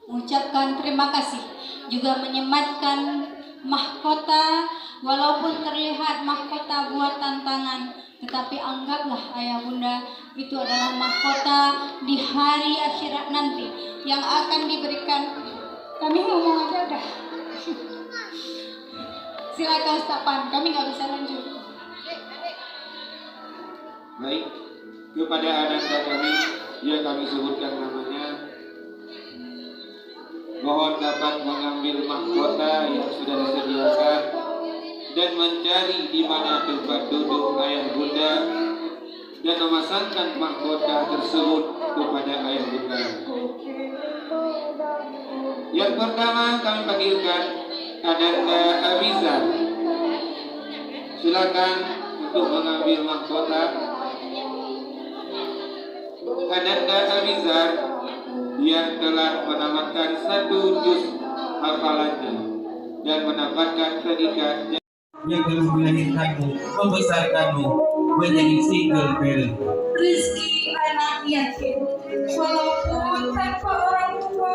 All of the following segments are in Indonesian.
mengucapkan terima kasih, juga menyematkan mahkota, walaupun terlihat mahkota buatan tangan, tetapi anggaplah ayah bunda itu adalah mahkota di hari akhirat nanti yang akan diberikan. Kami ngomong aja dah. Silakan Stapan, kami nggak bisa lanjut. Baik, kepada ananda kami yang kami sebutkan namanya, mohon dapat mengambil mahkota yang sudah disediakan dan mencari di mana tempat duduk ayah bunda dan memasangkan mahkota tersebut kepada ayah bunda. Yang pertama kami panggilkan Ananda Abizar. Silakan untuk mengambil mahkota. Ananda Abizar yang telah menamatkan 1 juz hafalannya dan mendapatkan predikat yang telah melahirkanmu, membesarkanmu menjadi single parent. Rizki anak yatim, walaupun tanpa orang tua,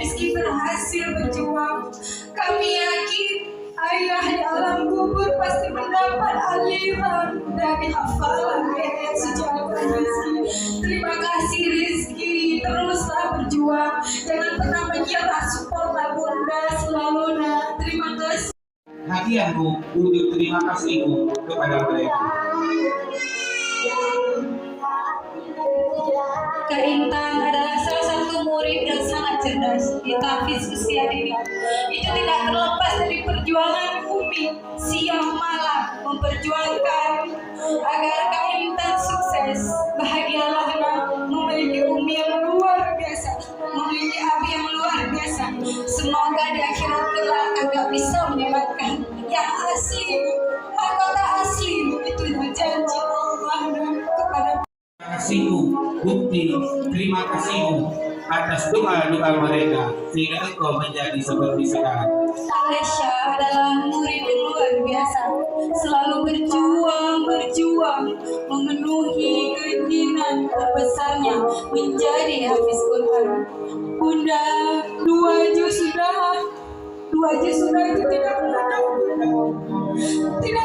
Rizki berhasil berjuang. Kami yakin ayah di alam kubur pasti mendapat aliran dari hafalan ayat suci Al-Quran Rizki. Terima kasih Rizki, teruslah berjuang, jangan pernah menyerah, support bunda selalu. Terima kasih. Hadiahmu untuk terima kasihmu kepada mereka. Kak Intan adalah salah satu murid yang sangat cerdas di tahfiz usia dini. Itu tidak terlepas dari perjuangan Umi siang malam memperjuangkan agar Kak Intan sukses. Bahagialah memiliki Umi yang luar biasa, memiliki abi yang luar biasa. Semoga di akhirat kelak agak bisa mendapatkan yang asli, mahkota asli itu janji Allah kepada. Terima kasihmu, bukti terima kasihmu atas doa-doa mereka sehingga engkau menjadi seperti sekarang. Alesya adalah murid yang luar biasa, selalu berjuang memenuhi keinginan terbesarnya menjadi hafiz Quran. Bunda, 2 juz sudah itu tidak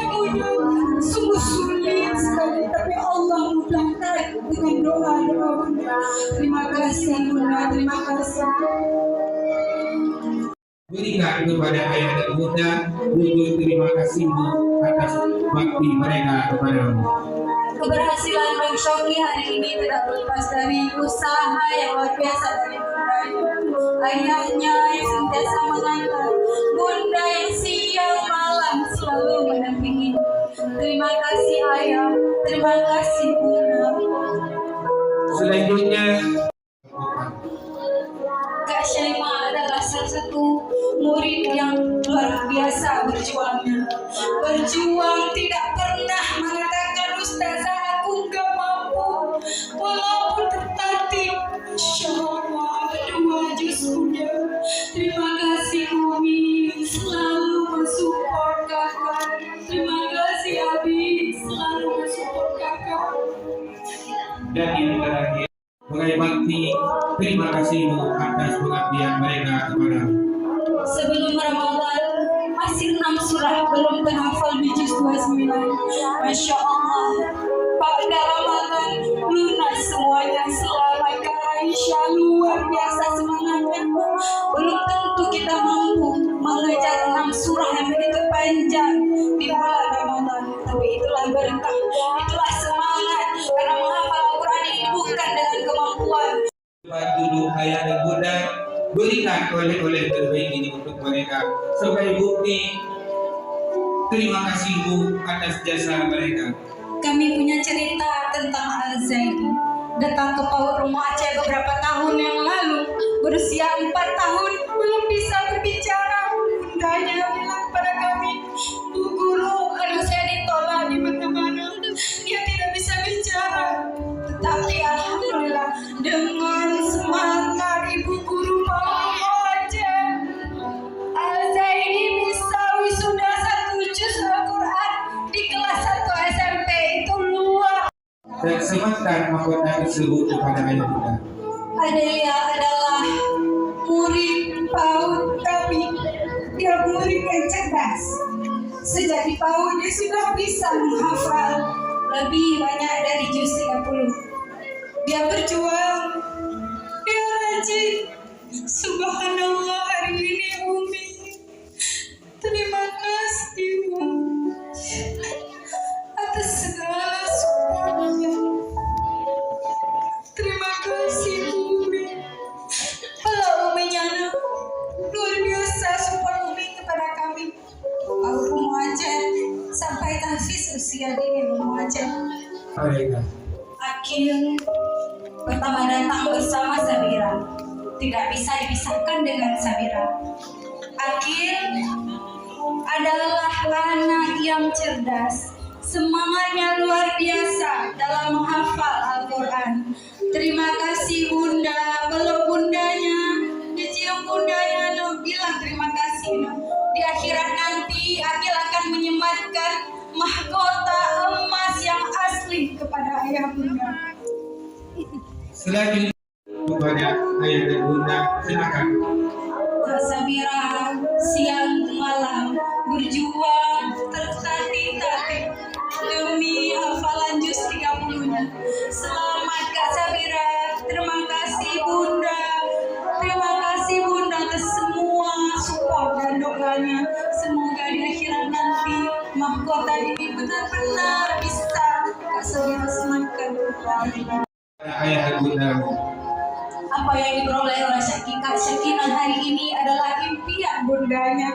mudah, sungguh sulit sekali, tapi Allah mudahkan dengan doa Bunda. Terima kasih Bunda, terima kasih. Berikan kepada ayah dan bunda wujud terima kasihmu atas bakti mereka kepadamu. Keberhasilan Bang Shoki hari ini tidak lepas dari usaha yang luar biasa dari bundanya. Ayahnya yang sentiasa mengantar, bunda yang siang malam selalu mendampingi. Terima kasih ayah, terima kasih bunda. Selanjutnya Kak Syaima adalah salah satu murid yang luar biasa berjuangnya. Berjuang tidak pernah mengatakan ustazah aku gak mampu, walaupun tertatih. Masya Allah, 2 juz udah. Terima kasih Umi, selalu mensupport kakak. Terima kasih Abi, selalu mensupport kakak. dan yang terakhir, sebagai bakti terima kasihmu atas pengabdian mereka kepadamu. Sebelum Ramadan masih 6 surah belum terhafal di juz 29. Masya Allah, pada Ramadan lunas semuanya. Selamat Kak Aisyah, luar biasa semangatnya. Belum tentu kita mampu mengejar 6 surah yang begitu panjang di bulan Ramadan, tapi itulah berkah, itulah semangat, karena menghafal Al-Quran ini bukan dengan kemampuan. Duduk ayah dan bunda, berikan oleh-oleh terbaik ini untuk mereka sebagai bukti terima kasihmu atas jasa mereka. Kami punya cerita tentang Al-Zaidi. Datang ke PAUD Rumah Aceh beberapa tahun yang lalu, berusia 4 tahun, belum bisa berbicara. Bundanya bilang pada kami, Bu Guru, anak saya ditolak di mana-mana, dia tidak bisa bicara. Tetapi alhamdulillah, dengan semangat Ibu Guru PAUD Rumah Aceh, Al-Zaidi bisa wisuda 1 juz Al-Quran di kelas 1 SMP. Itu luar. Dan sematkan mahkota tersebut kepada ayah bunda. Adelia adalah murid cerdas. Sejak di PAUD dia sudah bisa menghafal lebih banyak dari juz 30. Dia berjuang, dia rajin. Subhanallah, hari ini Umi, terima kasih atas segala supportnya. Terima kasih Umi. Kalau Umi Nyana luar biasa support Umi kepada kami. Aku mau aja sampai tahfiz usia dini mau aja. Akil pertama datang bersama Sabira, tidak bisa dipisahkan dengan Sabira. Akil adalah anak yang cerdas, semangatnya luar biasa dalam menghafal Al-Quran. Terima kasih Bunda, peluk bundanya, dicium bundanya, bilang terima kasih. Di akhirat nanti Akil akan menyematkan mahkota emas yang asli kepada ayah bunda. Selanjutnya kepada ayah dan bunda, silakan. Kak Sabira siang malam berjuang tertatih-tatih demi hafalan juz 30-nya. Selamat Kak Sabira, terima kasih Bunda. Terima kasih Bunda atas semua support dan doanya. Semoga di akhirat nanti mahkota ini benar-benar bisa Kak Sabira sematkan. Ayah dan bunda. Apa yang diperoleh oleh Kak Syakinah hari ini adalah impian bundanya.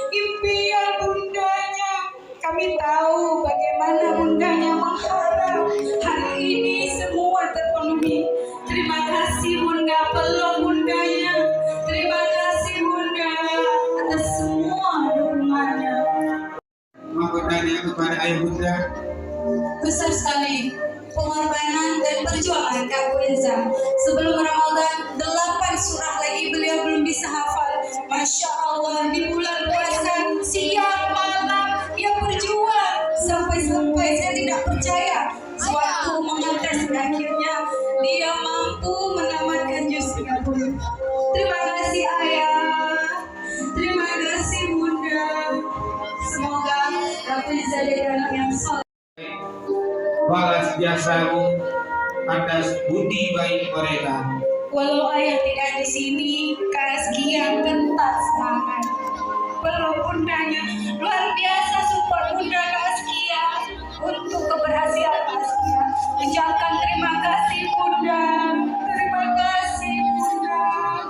Impian bundanya. Kami tahu bagaimana bundanya mengharap hari ini semua terpenuhi. Terima kasih Bunda, peluk bundanya. Terima kasih Bunda atas semua dukungannya. Mahkotanya kepada ayah bunda. Besar sekali pengorbanan dan perjuangan Kak Wenza. Sebelum Ramadan 8 surah lagi beliau belum bisa hafal. Masya Allah, di bulan puasa siang malam dia berjuang sampai saya tidak percaya suatu mengetes akhirnya dia mampu menamatkan juz 30. Terima kasih ayah, terima kasih bunda. Semoga Kak Wenza jadi anak yang soleh. Balas jasamu atas budi baik mereka. Walau ayah tidak di sini, Kak Askia gentar semangat. Peluk bundanya, luar biasa support bunda Kak Askia untuk keberhasilan Kak Askia. Ucapkan terima kasih bunda, terima kasih bunda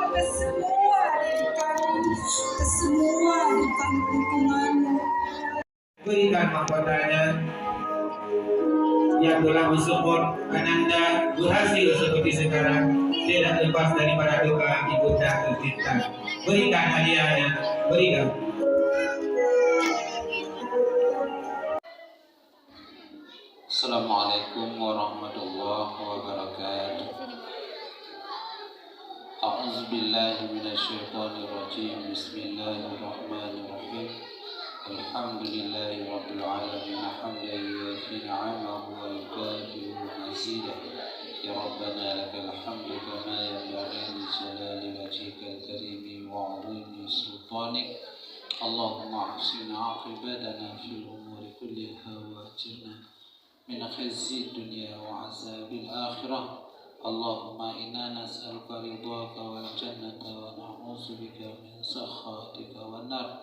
atas semua dukungan, atas semua dukunganmu. Berikan mahkotanya yang telah mensupport Ananda berhasil seperti sekarang, tidak lepas daripada doa ibunda tercinta. Berikan hadiahnya, berikan. Assalamualaikum warahmatullahi wabarakatuh. A'udzubillahi minasyaitonirrajim. Bismillahirrahmanirrahim. Alhamdulillahi rabbil alamin, hamdan yuwafi ni'amahu wa yukafi'u mazidah. Ya Rabbana lakal hamdu kama yanbaghi li jalali wajhikal karim wa 'azimi sultanik. Allahumma ahsin 'aqibatana fil umuri kulliha wa ajirna min khizyi dunya wa 'azabil akhirah. Allahumma inna nas'aluka ridhaka wal jannata wa na'udzubika min sakhatika wan nar.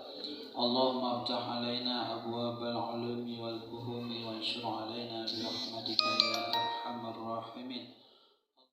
Allahumma aftah alaina abwabal ulumi wal fuhumi wa anshur alaina bi rahmatika ya arhamar rahimin.